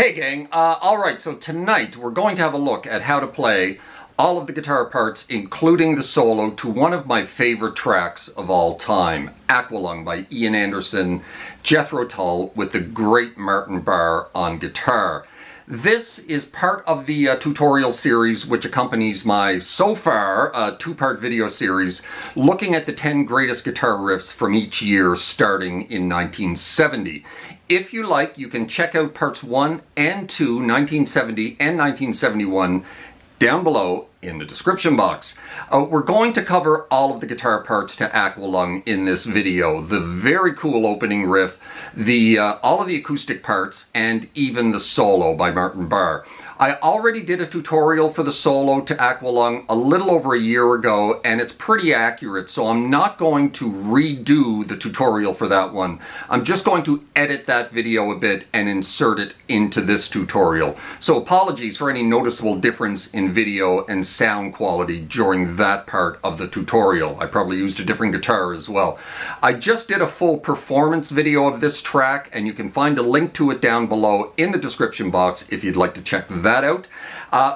Hey gang, alright, so tonight we're going to have a look at how to play all of the guitar parts, including the solo, to one of my favorite tracks of all time, Aqualung by Ian Anderson, Jethro Tull, with the great Martin Barre on guitar. This is part of the tutorial series which accompanies my, so far, two-part video series looking at the 10 greatest guitar riffs from each year starting in 1970. If you like, you can check out parts 1 and 2, 1970 and 1971, down below in the description box. We're going to cover all of the guitar parts to Aqualung in this video. The very cool opening riff, all of the acoustic parts, and even the solo by Martin Barre. I already did a tutorial for the solo to Aqualung a little over a year ago, and it's pretty accurate, so I'm not going to redo the tutorial for that one. I'm just going to edit that video a bit and insert it into this tutorial. So apologies for any noticeable difference in video and sound quality during that part of the tutorial. I probably used a different guitar as well. I just did a full performance video of this track, and you can find a link to it down below in the description box if you'd like to check that out.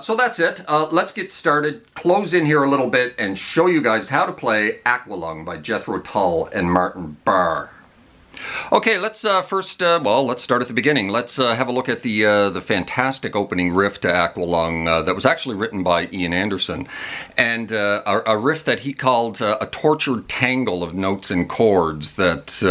So that's it. Let's get started, close in here a little bit, and show you guys how to play Aqualung by Jethro Tull and Martin Barre. Okay, let's first, let's start at the beginning. Let's have a look at the fantastic opening riff to Aqualung that was actually written by Ian Anderson, and a riff that he called a tortured tangle of notes and chords that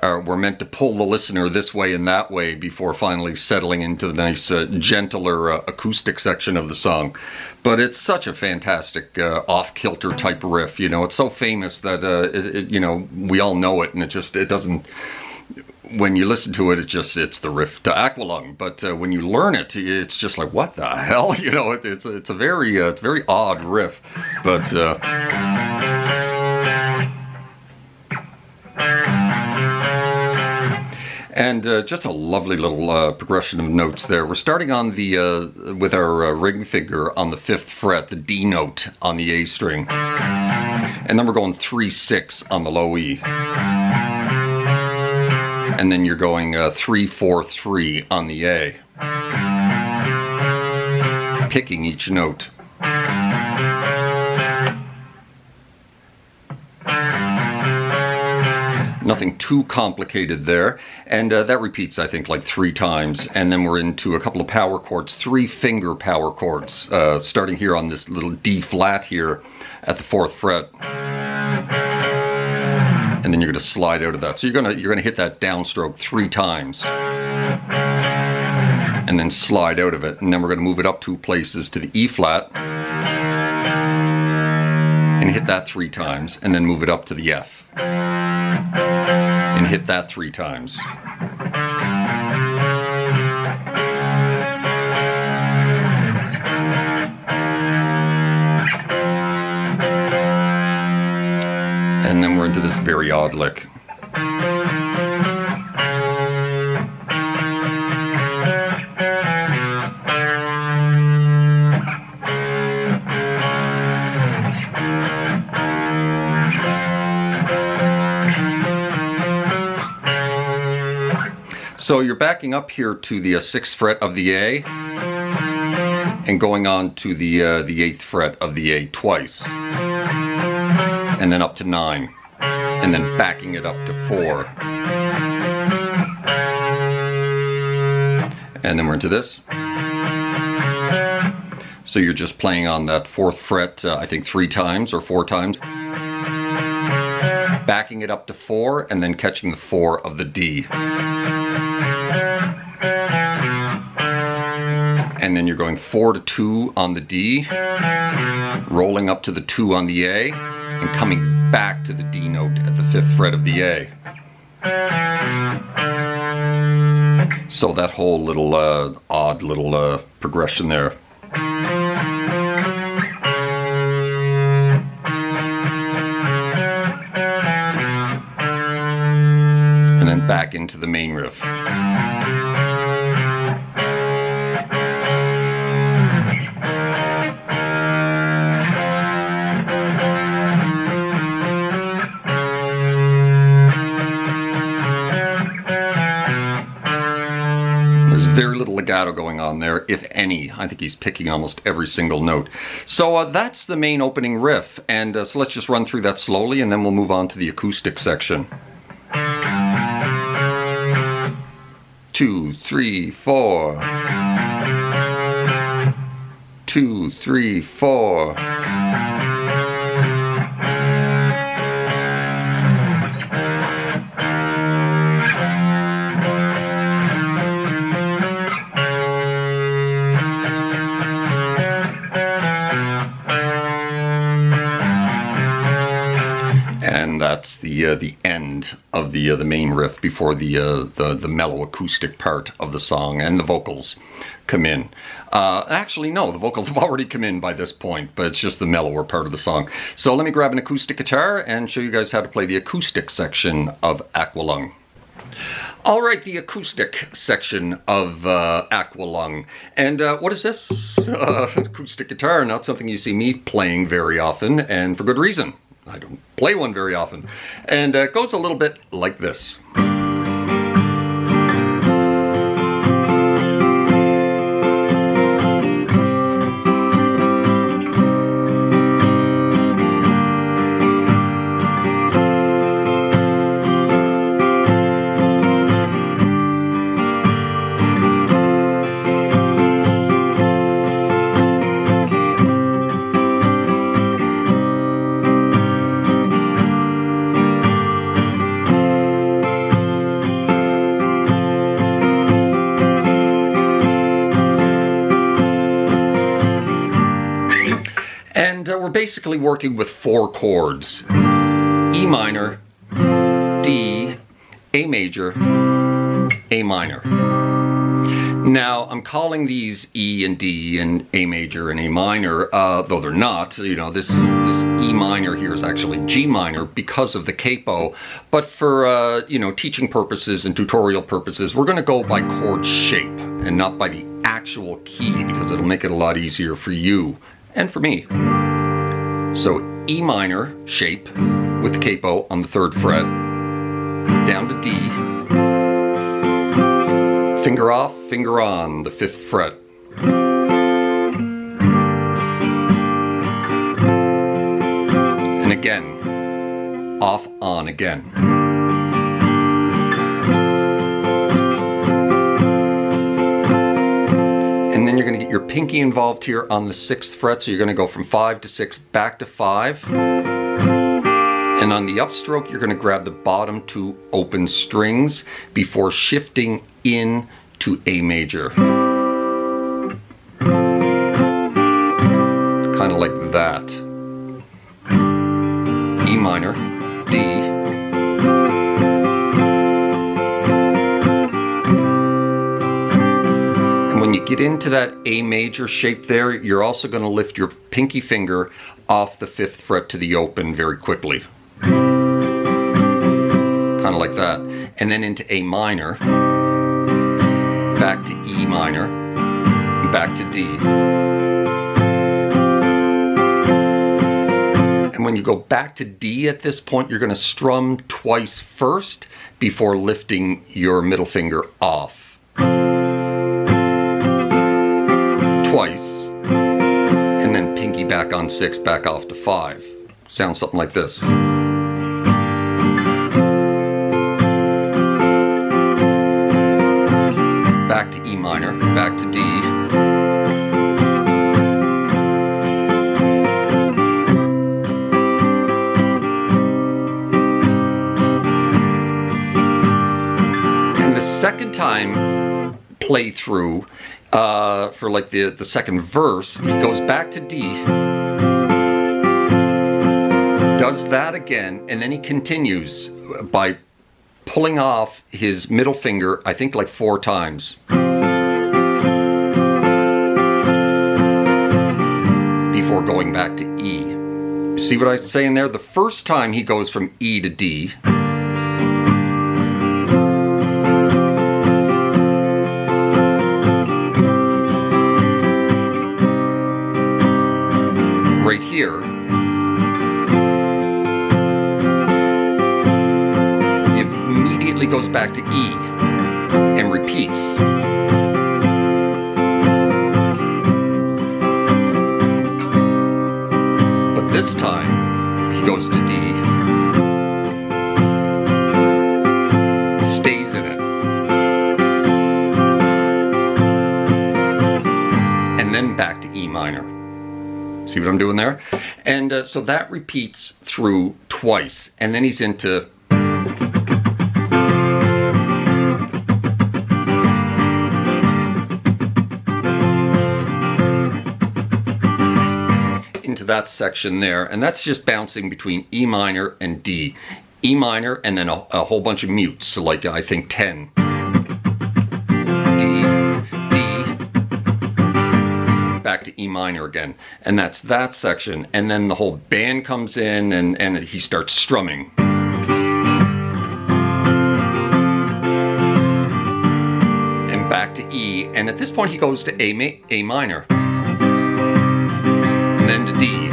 were meant to pull the listener this way and that way before finally settling into the nice, gentler acoustic section of the song. But it's such a fantastic off-kilter type riff, you know. It's so famous that, you know, we all know it, and it doesn't, when you listen to it, it's the riff to Aqualung. But when you learn it, it's just like, what the hell? You know, it's a very odd riff. But, and just a lovely little progression of notes there. We're starting on with our ring finger on the 5th fret, the D note on the A string. And then we're going 3-6 on the low E. And then you're going 3-4-3 on the A. Picking each note. Nothing too complicated there, and that repeats, I think, like 3 times, and then we're into a couple of power chords, 3-finger power chords, starting here on this little D flat here at the 4th fret, and then you're going to slide out of that. So you're going to hit that downstroke 3 times, and then slide out of it, and then we're going to move it up 2 places to the E flat, and hit that 3 times, and then move it up to the F. And hit that 3 times. And then we're into this very odd lick. So you're backing up here to the 6th fret of the A and going on to the 8th fret of the A twice, and then up to 9, and then backing it up to 4, and then we're into this. So you're just playing on that 4th fret, I think 3 times or 4 times, backing it up to 4, and then catching the 4 of the D. And then you're going 4-2 on the D, rolling up to the 2 on the A, and coming back to the D note at the 5th fret of the A. So that whole little odd little progression there. And then back into the main riff. very little legato going on there, if any. I think he's picking almost every single note. So that's the main opening riff, and so let's just run through that slowly, and then we'll move on to the acoustic section. 2, 3, 4. 2, 3, 4. And that's the end of the main riff before the mellow acoustic part of the song, and the vocals come in. Actually, no, the vocals have already come in by this point, but it's just the mellower part of the song. So let me grab an acoustic guitar and show you guys how to play the acoustic section of Aqualung. All right, the acoustic section of Aqualung. And what is this? Acoustic guitar, not something you see me playing very often, and for good reason. I don't play one very often. And it goes a little bit like this. And we're basically working with 4 chords: E minor, D, A major, A minor. Now, I'm calling these E and D and A major and A minor, though they're not. You know, this E minor here is actually G minor because of the capo. But for, you know, teaching purposes and tutorial purposes, we're going to go by chord shape and not by the actual key, because it'll make it a lot easier for you and for me. So E minor shape with the capo on the 3rd fret, down to D, finger off, finger on the 5th fret. And again, off, on again. And then you're going to get your pinky involved here on the 6th fret, so you're going to go from 5 to 6 back to 5. And on the upstroke, you're going to grab the bottom 2 open strings before shifting in to A major. Kind of like that. E minor, D, when you get into that A major shape there, you're also going to lift your pinky finger off the 5th fret to the open very quickly. Kind of like that. And then into A minor, back to E minor, back to D. And when you go back to D at this point, you're going to strum twice first before lifting your middle finger off. Twice, and then pinky back on 6, back off to 5. Sounds something like this. Back to E minor, back to D. And the second time play through, for like the second verse, he goes back to D, does that again, and then he continues by pulling off his middle finger, I think like 4 times. Before going back to E. See what I'm saying there? The first time he goes from E to D. Right here, he immediately goes back to E and repeats. time, he goes to D, stays in it, and then back to E minor. See what I'm doing there? And so that repeats through twice, and then he's into that section there, and that's just bouncing between E minor and D. E minor and then a whole bunch of mutes, so like I think 10. D, D, back to E minor again. And that's that section. And then the whole band comes in and he starts strumming. And back to E, and at this point he goes to A minor. Then to D.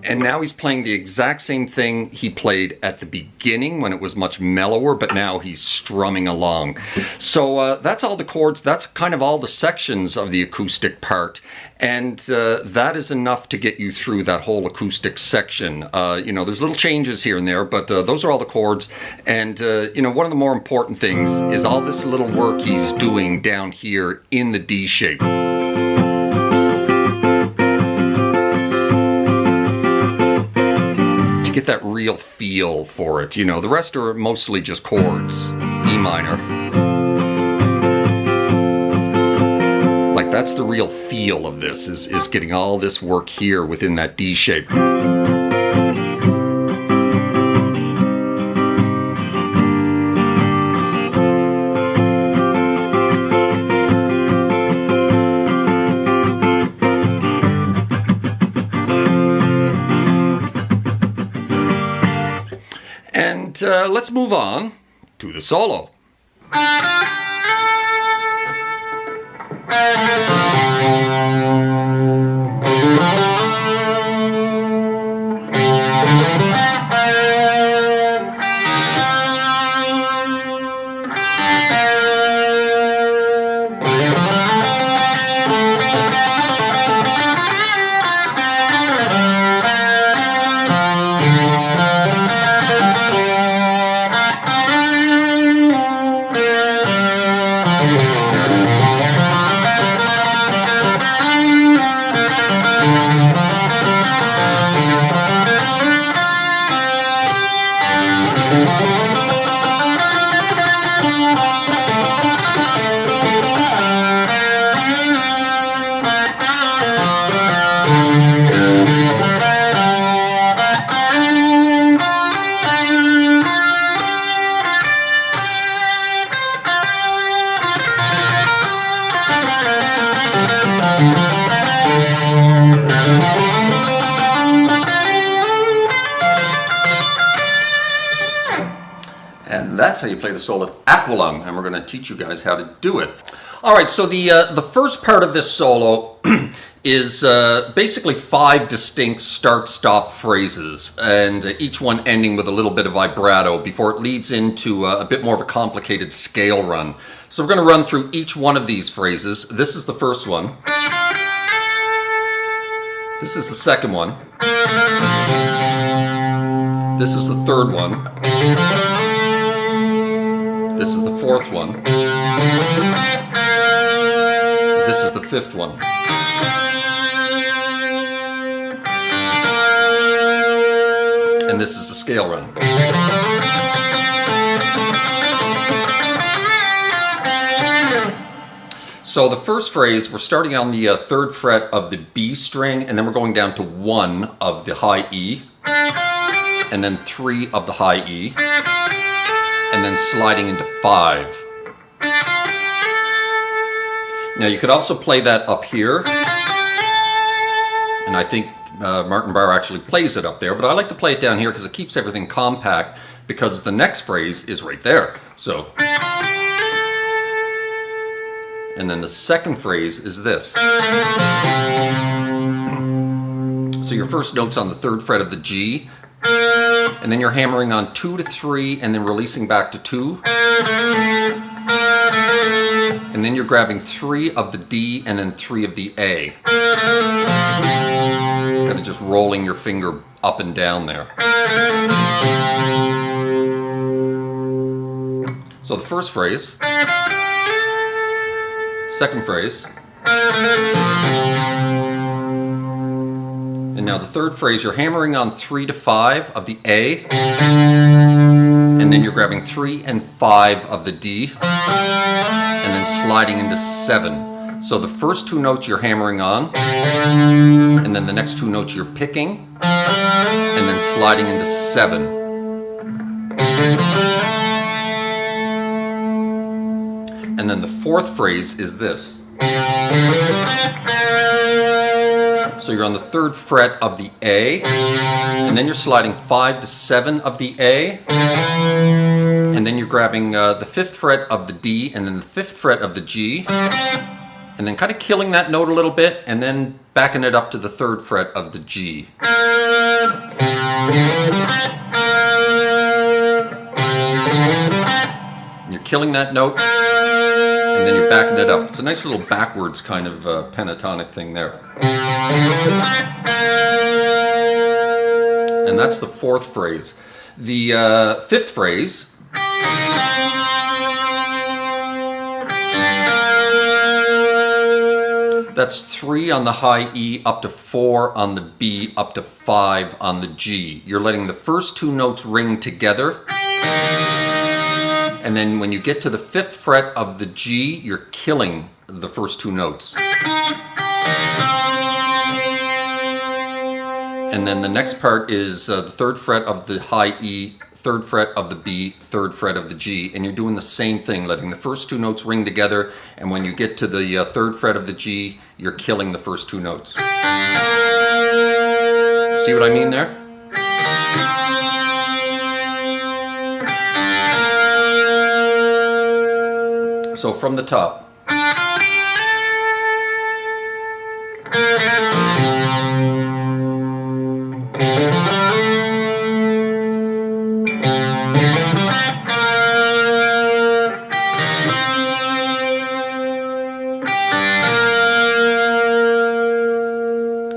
And now he's playing the exact same thing he played at the beginning when it was much mellower, but now he's strumming along. So that's all the chords, that's kind of all the sections of the acoustic part, and that is enough to get you through that whole acoustic section. You know, there's little changes here and there, but those are all the chords, and you know, one of the more important things is all this little work he's doing down here in the D shape. Get that real feel for it. You know, the rest are mostly just chords. E minor. Like, that's the real feel of this, is getting all this work here within that D shape. And let's move on to the solo. That's how you play the solo with Aqualung, and we're going to teach you guys how to do it. All right, so the first part of this solo is basically 5 distinct start-stop phrases, and each one ending with a little bit of vibrato before it leads into a bit more of a complicated scale run. So we're going to run through each one of these phrases. This is the first one. This is the second one. This is the third one. This is the fourth one. This is the fifth one. And this is the scale run. So the first phrase, we're starting on the 3rd fret of the B string, and then we're going down to 1 of the high E, and then 3 of the high E, and then sliding into 5. Now you could also play that up here, and I think Martin Barr actually plays it up there, but I like to play it down here because it keeps everything compact, because the next phrase is right there. So, and then the second phrase is this. So your first note's on the 3rd fret of the G, and then you're hammering on 2 to 3 and then releasing back to 2. And then you're grabbing 3 of the D and then 3 of the A. Kind of just rolling your finger up and down there. So the first phrase, second phrase, and now the 3rd phrase, you're hammering on 3 to 5 of the A, and then you're grabbing 3 and 5 of the D, and then sliding into 7. So the first 2 notes you're hammering on, and then the next 2 notes you're picking, and then sliding into 7. And then the 4th phrase is this. So you're on the 3rd fret of the A, and then you're sliding 5 to 7 of the A, and then you're grabbing the 5th fret of the D, and then the 5th fret of the G, and then kind of killing that note a little bit, and then backing it up to the 3rd fret of the G. And you're killing that note, and then you're backing it up. It's a nice little backwards kind of pentatonic thing there. And that's the 4th phrase. The 5th phrase, that's 3 on the high E, up to 4 on the B, up to 5 on the G. You're letting the first 2 notes ring together. And then when you get to the 5th fret of the G, you're killing the first 2 notes. And then the next part is the 3rd fret of the high E, 3rd fret of the B, 3rd fret of the G, and you're doing the same thing, letting the first 2 notes ring together, and when you get to the 3rd fret of the G, you're killing the first 2 notes. See what I mean there? So from the top.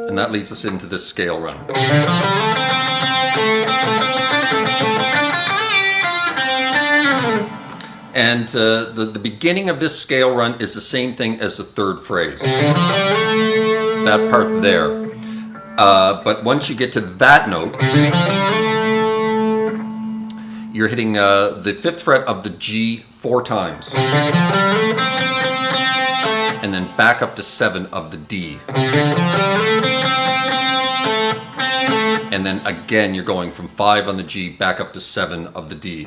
And that leads us into this scale run. And the beginning of this scale run is the same thing as the 3rd phrase. That part there. But once you get to that note, you're hitting the 5th fret of the G 4 times. And then back up to 7 of the D. And then again, you're going from 5 on the G back up to 7 of the D.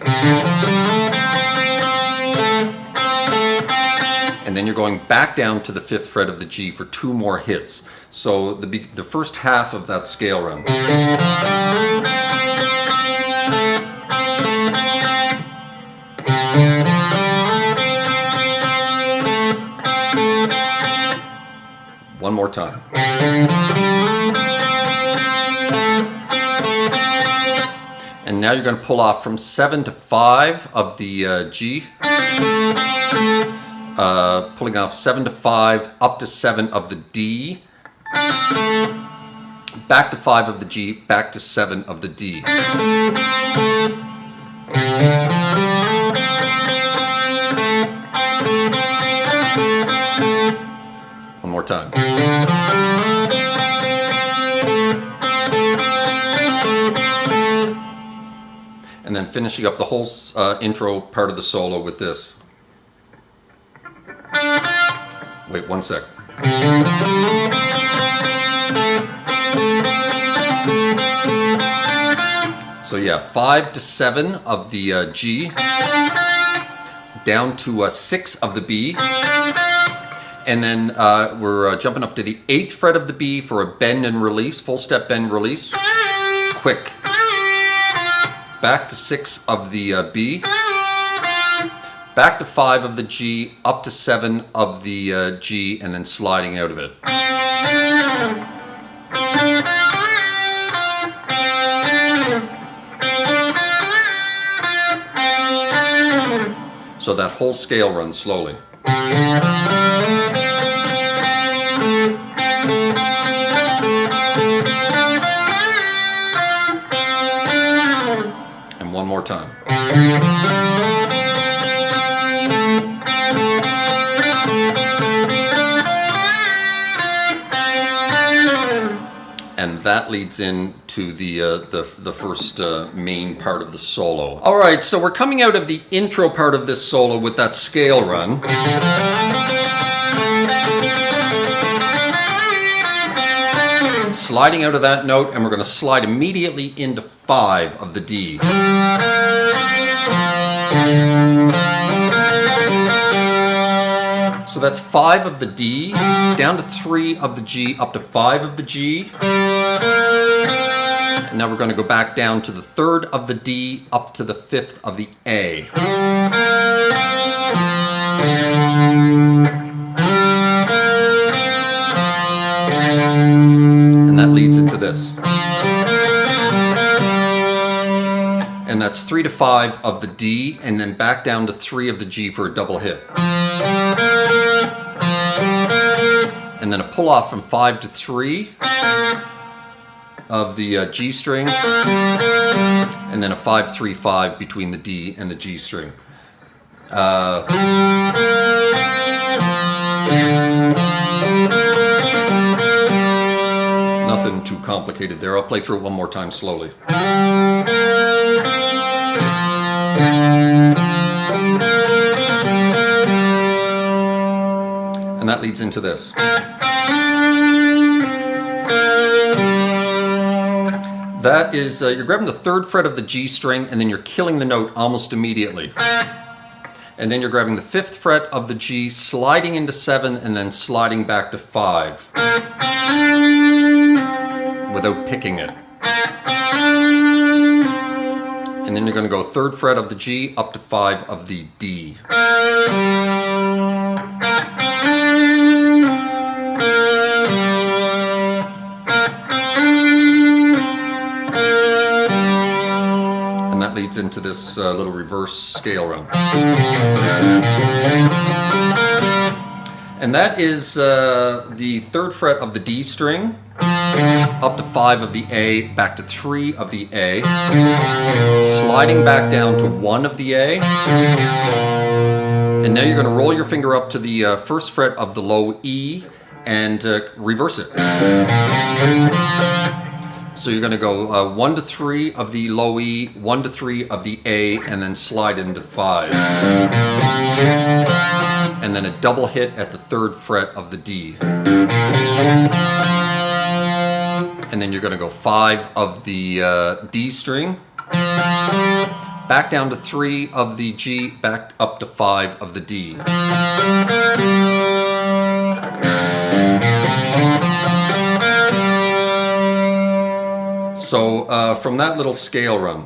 And then you're going back down to the 5th fret of the G for 2 more hits. So the first half of that scale run. One more time. And now you're going to pull off from 7 to 5 of the G. Pulling off 7 to 5, up to 7 of the D, back to 5 of the G, back to 7 of the D. One more time. And then finishing up the whole intro part of the solo with this. Wait 1 sec. So yeah, 5 to 7 of the G, down to 6 of the B, and then we're jumping up to the 8th fret of the B for a bend and release, full step bend release, quick. Back to 6 of the B, back to 5 of the G, up to 7 of the G, and then sliding out of it. So that whole scale runs slowly. And one more time. And that leads into the first main part of the solo. All right, so we're coming out of the intro part of this solo with that scale run. Sliding out of that note, and we're going to slide immediately into 5 of the D. So that's 5 of the D, down to 3 of the G, up to 5 of the G. And now we're going to go back down to the 3rd of the D, up to the 5th of the A. And that leads into this. And that's 3 to 5 of the D, and then back down to 3 of the G for a double hit. And then a pull off from 5 to 3 of the G string, and then a 5-3-5 between the D and the G string. Nothing too complicated there. I'll play through it one more time slowly. And that leads into this. That is, you're grabbing the 3rd fret of the G string, and then you're killing the note almost immediately. And then you're grabbing the 5th fret of the G, sliding into 7, and then sliding back to 5. Without picking it. And then you're going to go 3rd fret of the G, up to 5 of the D. And that leads into this little reverse scale run. And that is the 3rd fret of the D string, up to 5 of the A, back to 3 of the A, sliding back down to 1 of the A, and now you're going to roll your finger up to the 1st fret of the low E and reverse it. So you're going to go 1 to 3 of the low E, 1 to 3 of the A, and then slide into 5. And then a double hit at the 3rd fret of the D. And then you're going to go 5 of the D string, back down to 3 of the G, back up to 5 of the D. So from that little scale run.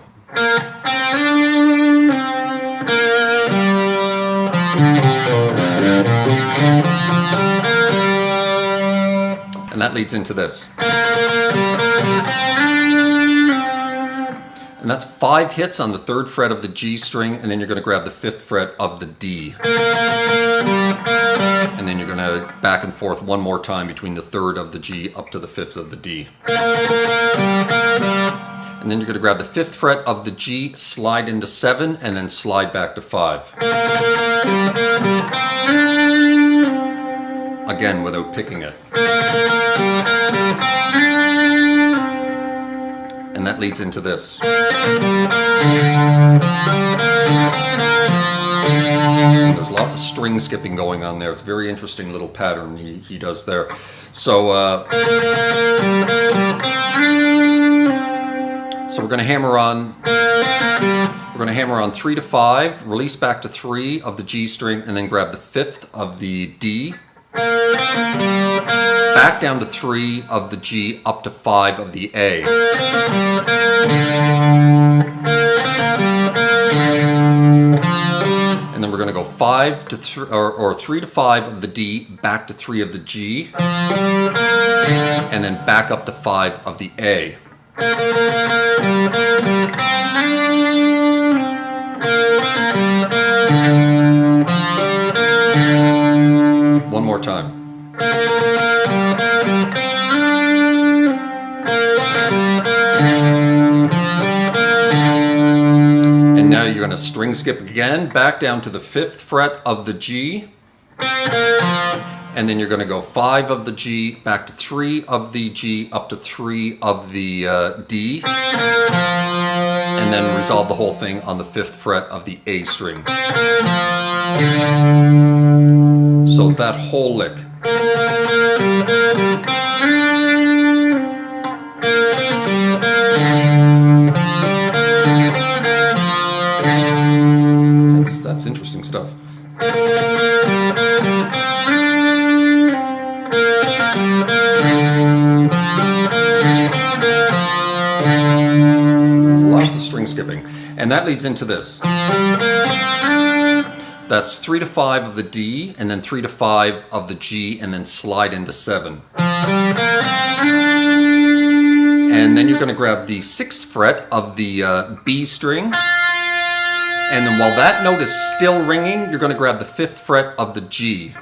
And that leads into this. And that's 5 hits on the 3rd fret of the G string, and then you're going to grab the 5th fret of the D. And then you're going to back and forth one more time between the 3rd of the G up to the 5th of the D. And then you're going to grab the 5th fret of the G, slide into 7, and then slide back to 5. Again, without picking it. And that leads into this. There's lots of string skipping going on there. It's a very interesting little pattern he does there. So we're going to hammer on. We're going to hammer on 3 to 5, release back to 3 of the G string, and then grab the 5th of the D. Back down to 3 of the G, up to 5 of the A. And then we're going to go 5 to 3 or 3 to 5 of the D, back to 3 of the G, and then back up to 5 of the A. time. And now you're going to string skip again, back down to the 5th fret of the G. And then you're going to go 5 of the G, back to 3 of the G, up to 3 of the D. And then resolve the whole thing on the 5th fret of the A string. So that whole lick. That's interesting stuff. Lots of string skipping. And that leads into this. That's 3 to 5 of the D, and then 3 to 5 of the G, and then slide into 7. And then you're going to grab the 6th fret of the B string. And then while that note is still ringing, you're going to grab the 5th fret of the G.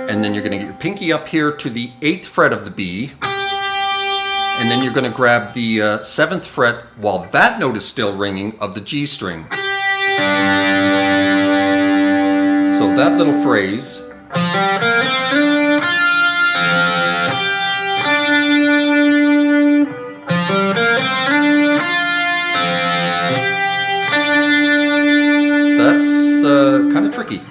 And then you're going to get your pinky up here to the 8th fret of the B. And then you're going to grab the 7th fret while that note is still ringing of the G string. So that little phrase. That's kind of tricky.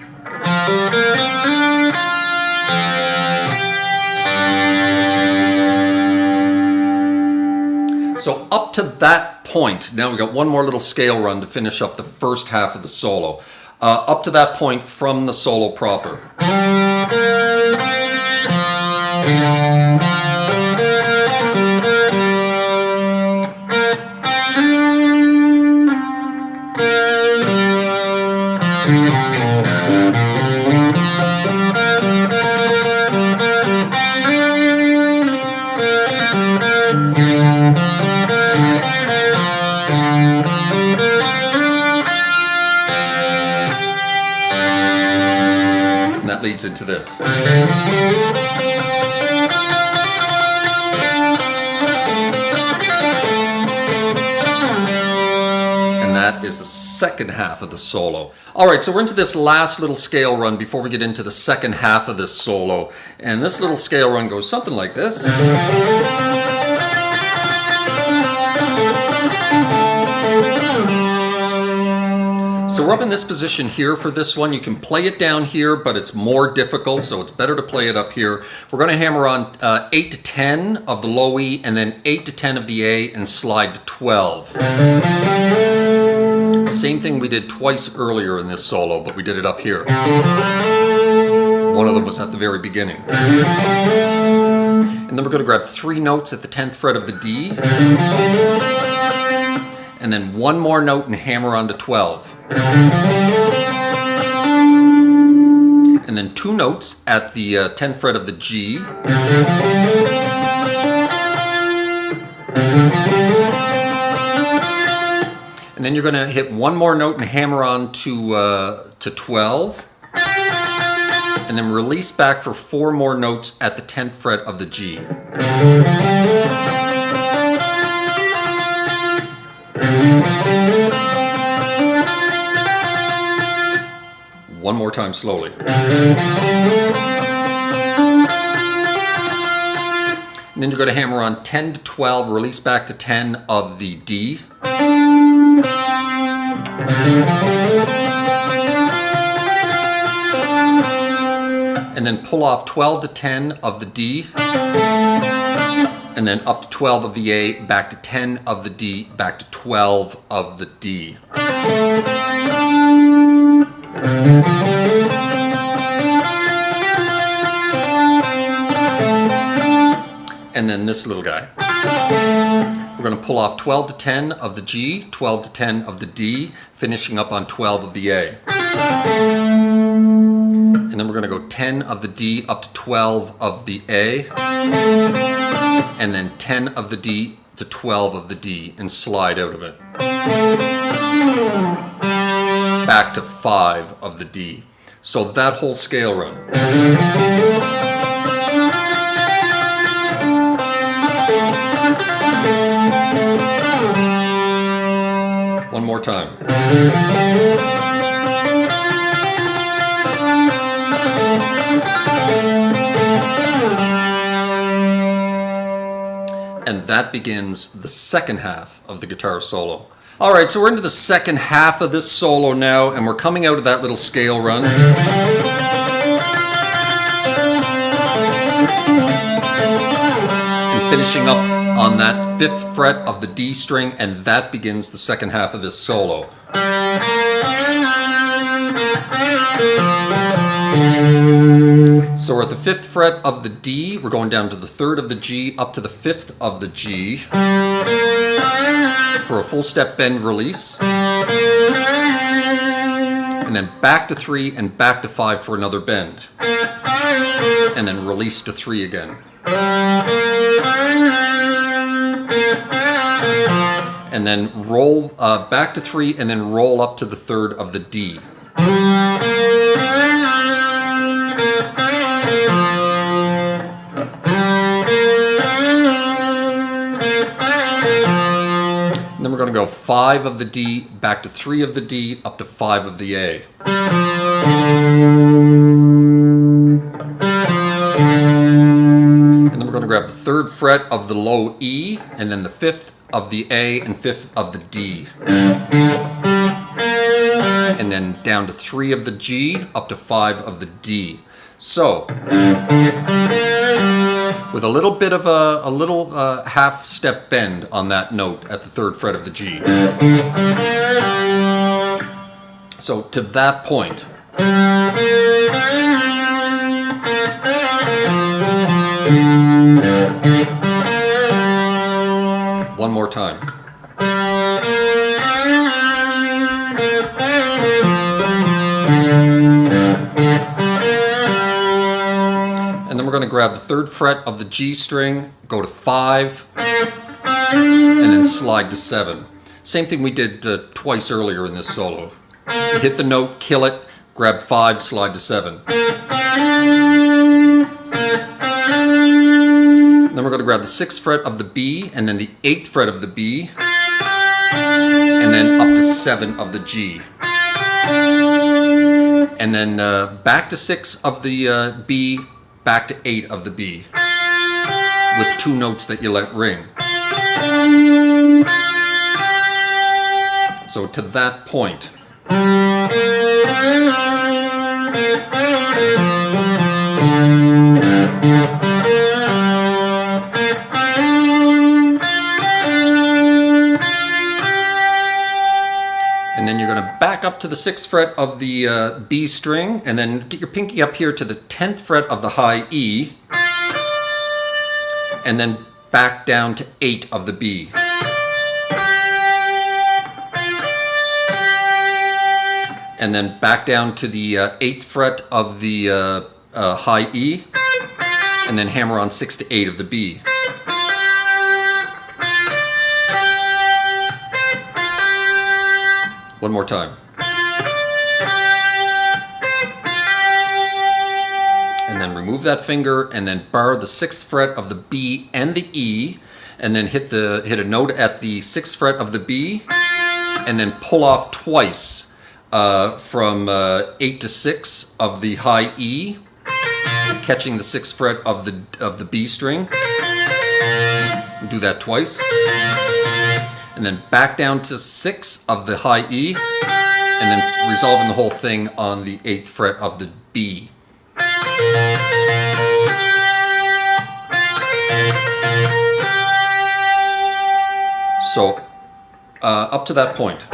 So up to that point, now we've got one more little scale run to finish up the first half of the solo. Up to that point from the solo proper. And that leads into this. And that is the second half of the solo. Alright, so we're into this last little scale run before we get into the second half of this solo. And this little scale run goes something like this. So we're up in this position here for this one. You can play it down here, but it's more difficult, so it's better to play it up here. We're going to hammer on 8 to 10 of the low E, and then 8 to 10 of the A, and slide to 12. Same thing we did twice earlier in this solo, but we did it up here. One of them was at the very beginning. And then we're going to grab 3 notes at the 10th fret of the D. And then one more note and hammer on to 12. And then 2 notes at the 10th fret of the G. And then you're going to hit one more note and hammer on to 12. And then release back for 4 more notes at the 10th fret of the G. One more time slowly. And then you're going to hammer on 10 to 12, release back to 10 of the D. And then pull off 12 to 10 of the D. And then up to 12 of the A, back to 10 of the D, back to 12 of the D. And then this little guy. We're going to pull off 12 to 10 of the G, 12 to 10 of the D, finishing up on 12 of the A. And then we're going to go 10 of the D up to 12 of the A. And then 10 of the D to 12 of the D, and slide out of it. back to 5 of the D. So that whole scale run. One more time. And that begins the second half of the guitar solo. All right, so we're into the second half of this solo now, and we're coming out of that little scale run. And finishing up on that 5th fret of the D string, and that begins the second half of this solo. So we're at the 5th fret of the D, we're going down to the 3rd of the G, up to the 5th of the G, for a full step bend release, and then back to 3 and back to 5 for another bend, and then release to 3 again. And then roll back to 3 and then roll up to the 3rd of the D. And then we're going to go 5 of the D, back to 3 of the D, up to 5 of the A. And then we're going to grab the 3rd fret of the low E, and then the 5th of the A and 5th of the D. And then down to 3 of the G, up to 5 of the D. So, with a little bit of a little half step bend on that note at the 3rd fret of the G. So to that point. One more time. And then we're going to grab the 3rd fret of the G string, go to 5, and then slide to 7. Same thing we did twice earlier in this solo. You hit the note, kill it, grab 5, slide to 7. And then we're going to grab the 6th fret of the B, and then the 8th fret of the B, and then up to 7 of the G. And then back to 6 of the B, back to 8 of the B, with 2 notes that you let ring. So to that point. And then you're going to back up to the 6th fret of the B string, and then get your pinky up here to the 10th fret of the high E, and then back down to 8 of the B. And then back down to the 8th fret of the high E, and then hammer on 6 to 8 of the B. One more time. And then remove that finger and then bar the 6th fret of the B and the E, and then hit a note at the 6th fret of the B, and then pull off twice from 8 to 6 of the high E, catching the 6th fret of the B string. Do that twice. And then back down to 6 of the high E, and then resolving the whole thing on the 8th fret of the B. So, up to that point.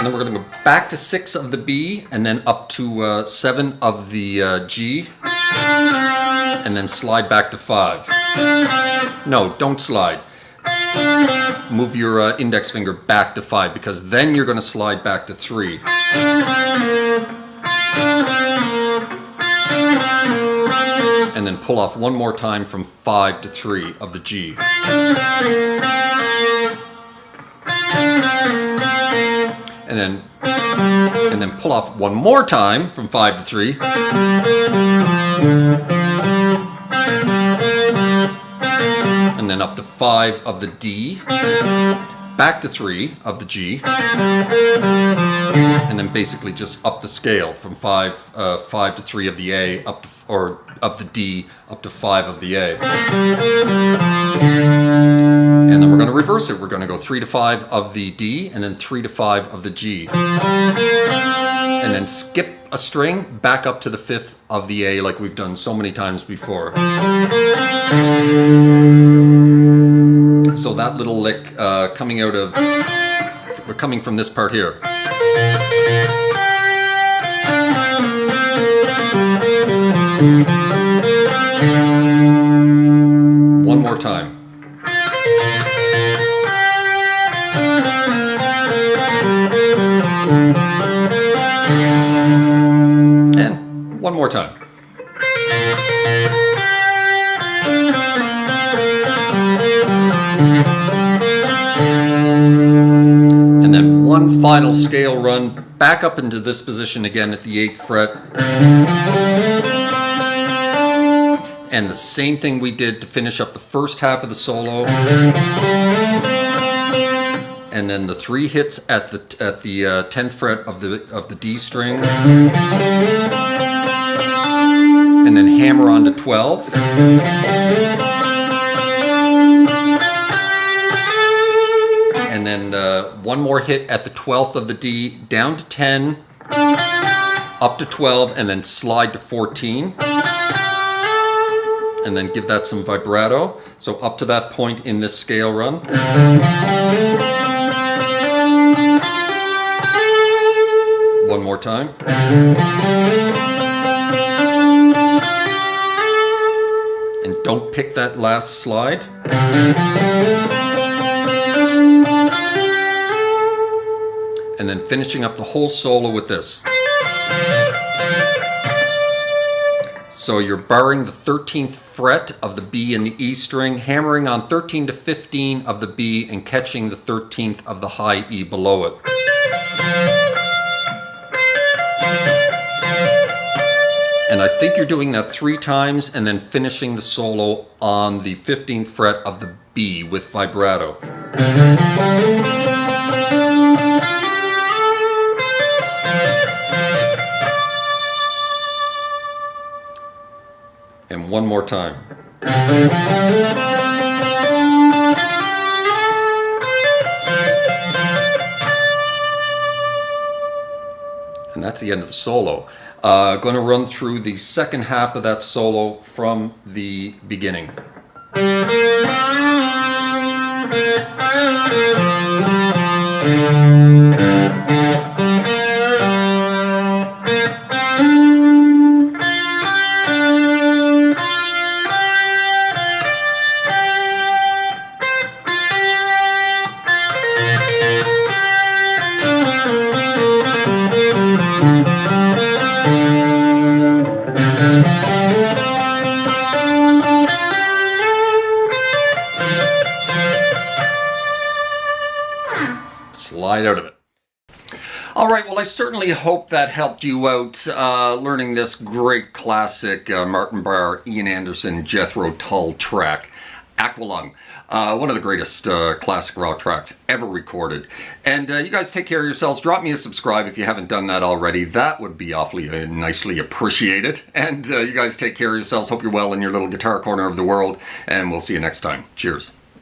And then we're going to go back to 6 of the B, and then up to 7 of the G, and then slide back to 5. No, don't slide. Move your index finger back to 5, because then you're going to slide back to 3. And then pull off one more time from 5 to 3 of the G. And then pull off one more time from 5 to 3. And then up to 5 of the D, back to 3 of the G, and then basically just up the scale from 5 to 3 of the A, up to, or of the D up to 5 of the A. And then we're going to reverse it. We're going to go 3 to 5 of the D, and then 3 to 5 of the G, and then skip a string back up to the 5th of the A, like we've done so many times before. So that little lick coming from this part here. One more time. And one more time. And then one final scale run back up into this position again at the 8th fret. And the same thing we did to finish up the first half of the solo. And then the 3 hits at the 10th fret of the D string. And then hammer on to 12. And then one more hit at the 12th of the D, down to 10, up to 12, and then slide to 14. And then give that some vibrato. So up to that point in this scale run. One more time. And don't pick that last slide. And then finishing up the whole solo with this. So you're barring the 13th fret of the B and the E string, hammering on 13 to 15 of the B, and catching the 13th of the high E below it. And I think you're doing that 3 times, and then finishing the solo on the 15th fret of the B with vibrato. And one more time. And that's the end of the solo. Going to run through the second half of that solo from the beginning. Slide out of it. All right, well, I certainly hope that helped you out learning this great classic Martin Barre, Ian Anderson, Jethro Tull track, Aqualung. One of the greatest classic rock tracks ever recorded. And you guys take care of yourselves. Drop me a subscribe if you haven't done that already. That would be awfully nicely appreciated. And you guys take care of yourselves. Hope you're well in your little guitar corner of the world. And we'll see you next time. Cheers.